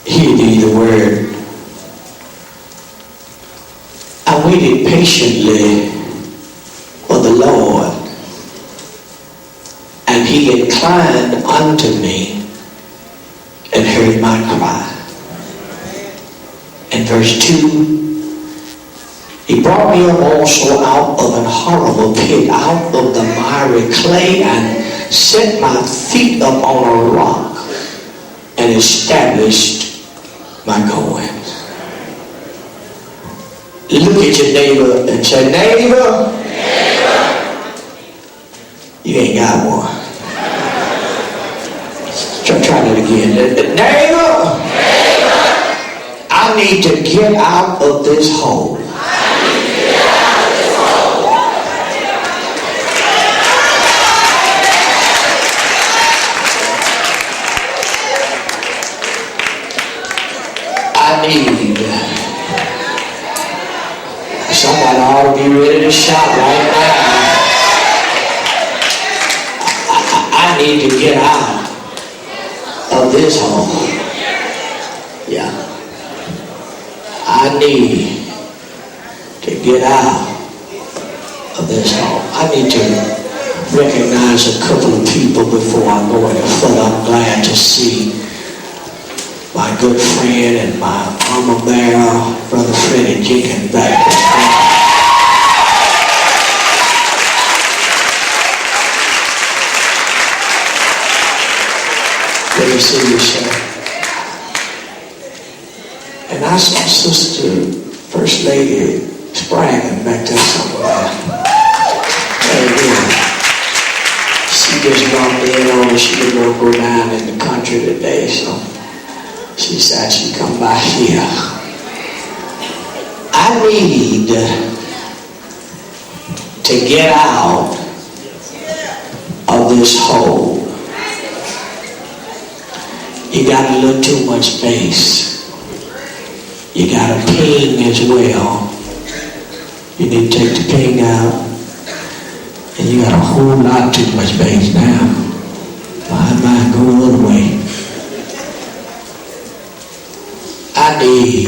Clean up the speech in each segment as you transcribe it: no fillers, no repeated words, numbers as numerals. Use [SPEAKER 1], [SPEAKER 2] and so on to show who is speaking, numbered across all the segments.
[SPEAKER 1] Hear ye the word. I waited patiently for the Lord, and he inclined unto me and heard my cry. In verse 2, he brought me up also out of an horrible pit, out of the miry clay, and set my feet up on a rock, and established my goings. Look at your neighbor and say, neighbor, you ain't got one. Try that again. Neighbor, I need to get out of this hole. I need. Somebody ought to be ready to shout right now. I need to get out of this hole. Yeah. I need to get out of this hole. I need to recognize a couple of people before I go any further. I'm glad to see my good friend and my armor bearer, Brother Freddie Jenkins, back there. Good to see you, sir. And I saw Sister First Lady Spragging back there somewhere. Amen. She just dropped in on she didn't go down in the country today, so she said she'd come by here. I need to get out of this hole. You got a little too much space. You got a ping as well. You need to take the ping out. And you got a whole lot too much space now. Mine go the other way. I need,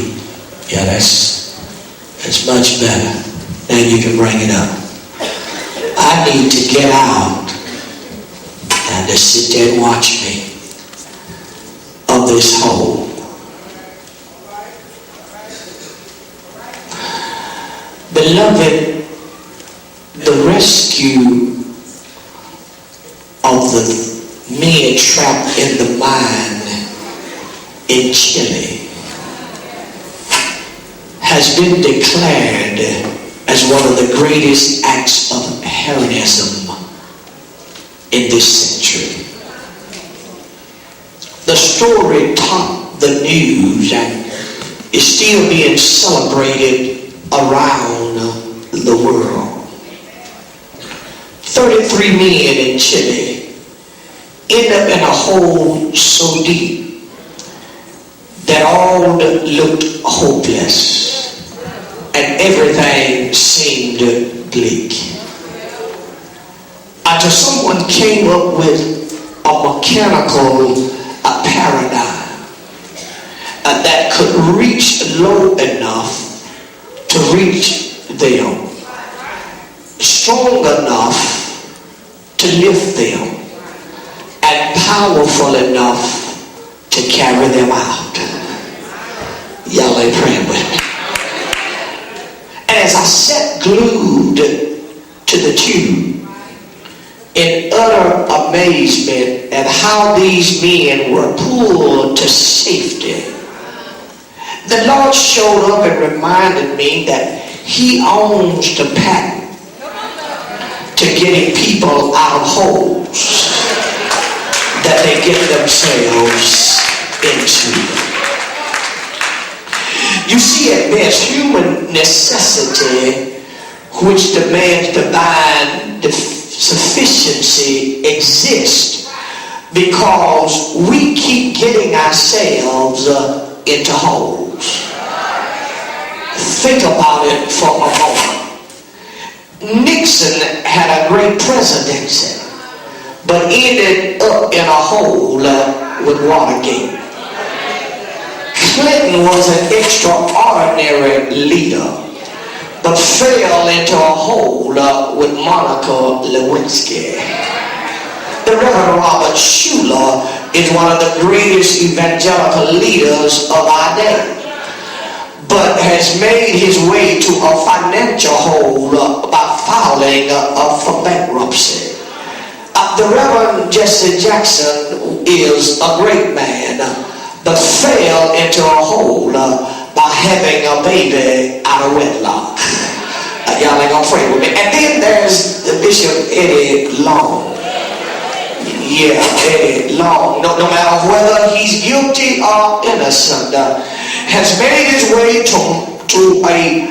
[SPEAKER 1] yeah, that's much better. Now you can bring it up. I need to get out and to sit there and watch me of this hole. Beloved, the rescue of the men trapped in the mine in Chile has been declared as one of the greatest acts of heroism in this century. The story topped the news and is still being celebrated around the world. 33 men in Chile end up in a hole so deep that all looked hopeless and everything seemed bleak, until someone came up with a mechanical paradigm that could reach low enough to reach them, strong enough to lift them, and powerful enough to carry them out. Y'all ain't praying with me. And as I sat glued to the tube in utter amazement at how these men were pulled to safety, the Lord showed up and reminded me that He owns the patent to getting people out of holes that they get themselves into. You see, at best, human necessity, which demands divine sufficiency, exists because we keep getting ourselves into holes. Think about it for a moment. Nixon had a great presidency, but ended up in a hole with Watergate. Clinton was an extraordinary leader, but fell into a hole with Monica Lewinsky. The Reverend Robert Schuller is one of the greatest evangelical leaders of our day, but has made his way to a financial hole by filing for bankruptcy. The Reverend Jesse Jackson is a great man, but fell into a hole by having a baby out of wedlock. Y'all ain't gonna pray with me. And then there's the Bishop Eddie Long. Yeah, Eddie Long. No matter whether he's guilty or innocent, has made his way to a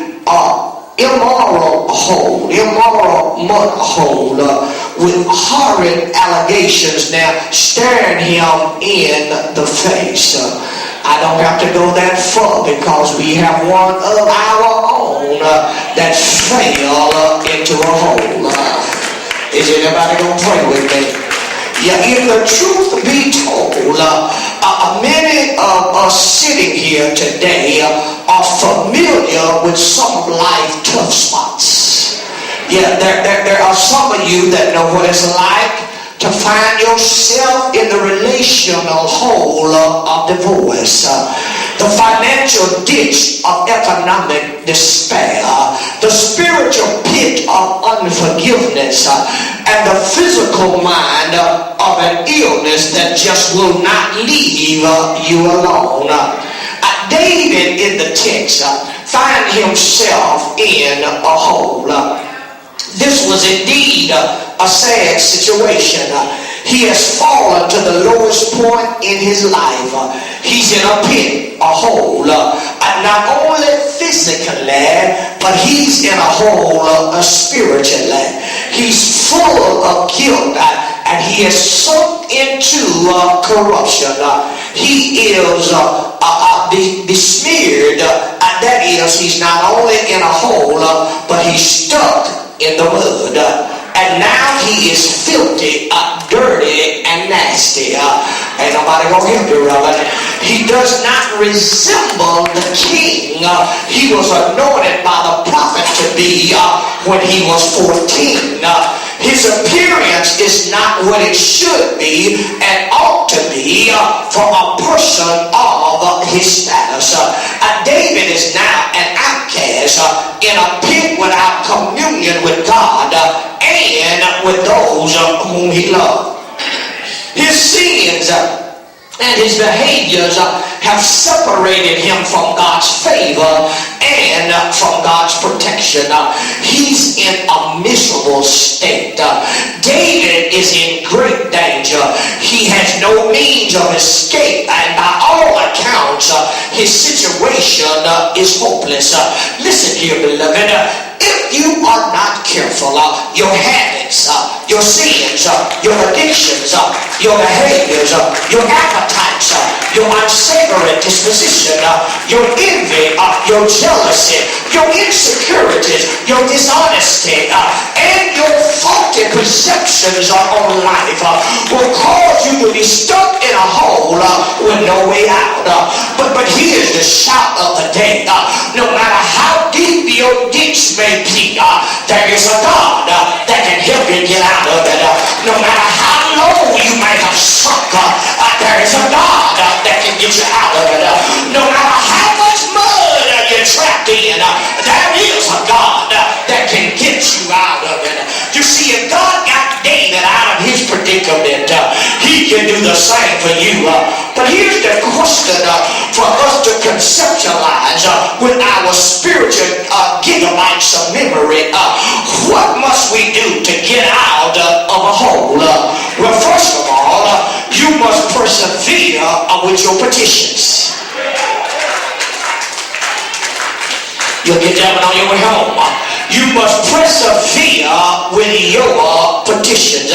[SPEAKER 1] immoral mud hole with horrid allegations now staring him in the face. I don't have to go that far because we have one of our own that fell into a hole. Is anybody gonna pray with me? Yeah, if the truth be told, many of us sitting here today are familiar with some of life's tough spots. Yeah, there are some of you that know what it's like to find yourself in the relational hole of divorce, the financial ditch of economic despair, the spiritual pit of unforgiveness, and the physical mind of an illness that just will not leave you alone. David in the text find himself in a hole. This was indeed a sad situation. He has fallen to the lowest point in his life. He's in a pit, a hole, not only physically, but he's in a hole spiritually. He's full of guilt, and he has sunk into corruption. He is besmeared. That is, he's not only in a hole, but he's stuck in the mud. And now he is filthy, dirty, and nasty. Ain't nobody gonna help you, Robert. He does not resemble the king he was anointed by the prophet to be when he was 14. His appearance is not what it should be and ought to be for a person of his status. David is now an outcast in a pit without communion with God and with those whom he loved. His sins and his behaviors have separated him from God's favor and from God's protection. He's in a miserable state. David is in great danger. He has no means of escape, and by all accounts, his situation is hopeless. Listen here, beloved. If you are not careful, your habits, your sins, your addictions, your behaviors, your appetites, your unsavory disposition, your envy, your jealousy, your insecurities, your dishonesty, and your faulty perceptions on life will cause you to be stuck in a hole with no way out. But here's the shout of the day. No matter how deep your ditch may be, there is a God that can help you get out of it. No matter how low you may have sunk, there is a God that can get you out of it. No matter how much mud you're trapped in, there is a God that can get you out of it. You see, if God got David out of his predicament, he can do the same for you. But here's the question for us to conceptualize with our spiritual gigabytes of memory. What must we do to get out of a hole? Well, first of all, you must persevere with your petitions. You'll get that one on your way home. You must persevere with your petitions.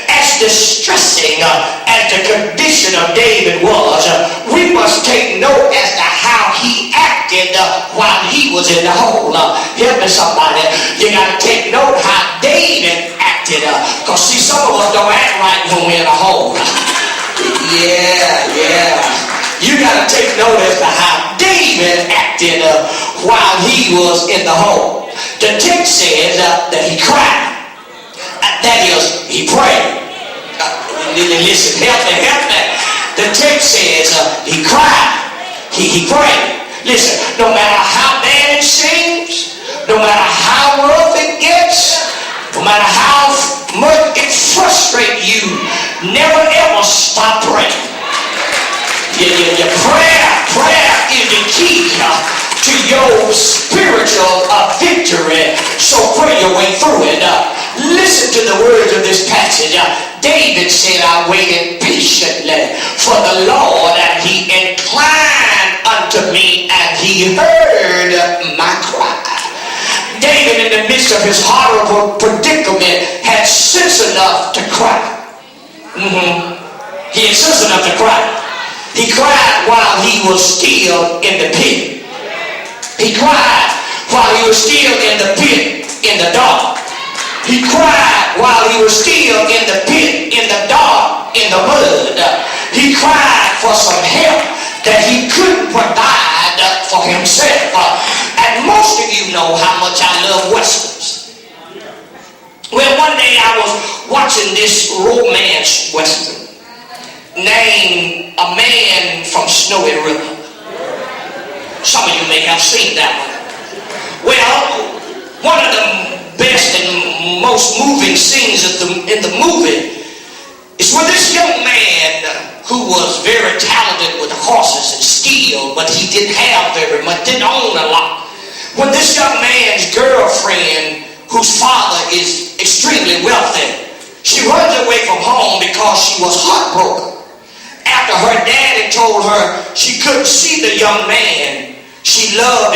[SPEAKER 1] As distressing as the condition of David was, we must take note as to how he acted while he was in the hole. Help me somebody. You got to take note how David acted. Because see, some of us don't act right when we're in a home. Yeah. You got to take notice of how David acted while he was in the home. The text says that he cried. That is, he prayed. Listen, help me. The text says he cried. He prayed. Listen, no matter how bad it seems, no matter how rough it gets, no matter how much it frustrates you, never ever stop praying. Your prayer is the key to your spiritual victory. So pray your way through it. Listen to the words of this passage. David said, I waited patiently for the Lord, and he inclined unto me, and he heard my cry. David, in the midst of his horrible predicament, had sense enough to cry. He had sense enough to cry. He cried while he was still in the pit. He cried while he was still in the pit, in the dark. He cried while he was still in the pit, in the dark, in the mud. He cried for some help that he couldn't provide for himself. And most of you know how much I love Westerns. Well, one day I was watching this romance Western named A Man from Snowy River. Some of you may have seen that one. Well, one of the best and most moving scenes in the movie is when this young man who was very talented with horses and steel, but he didn't have very much, didn't own a lot. When this young man's girlfriend, whose father is extremely wealthy, she runs away from home because she was heartbroken. After her daddy told her she couldn't see the young man she loved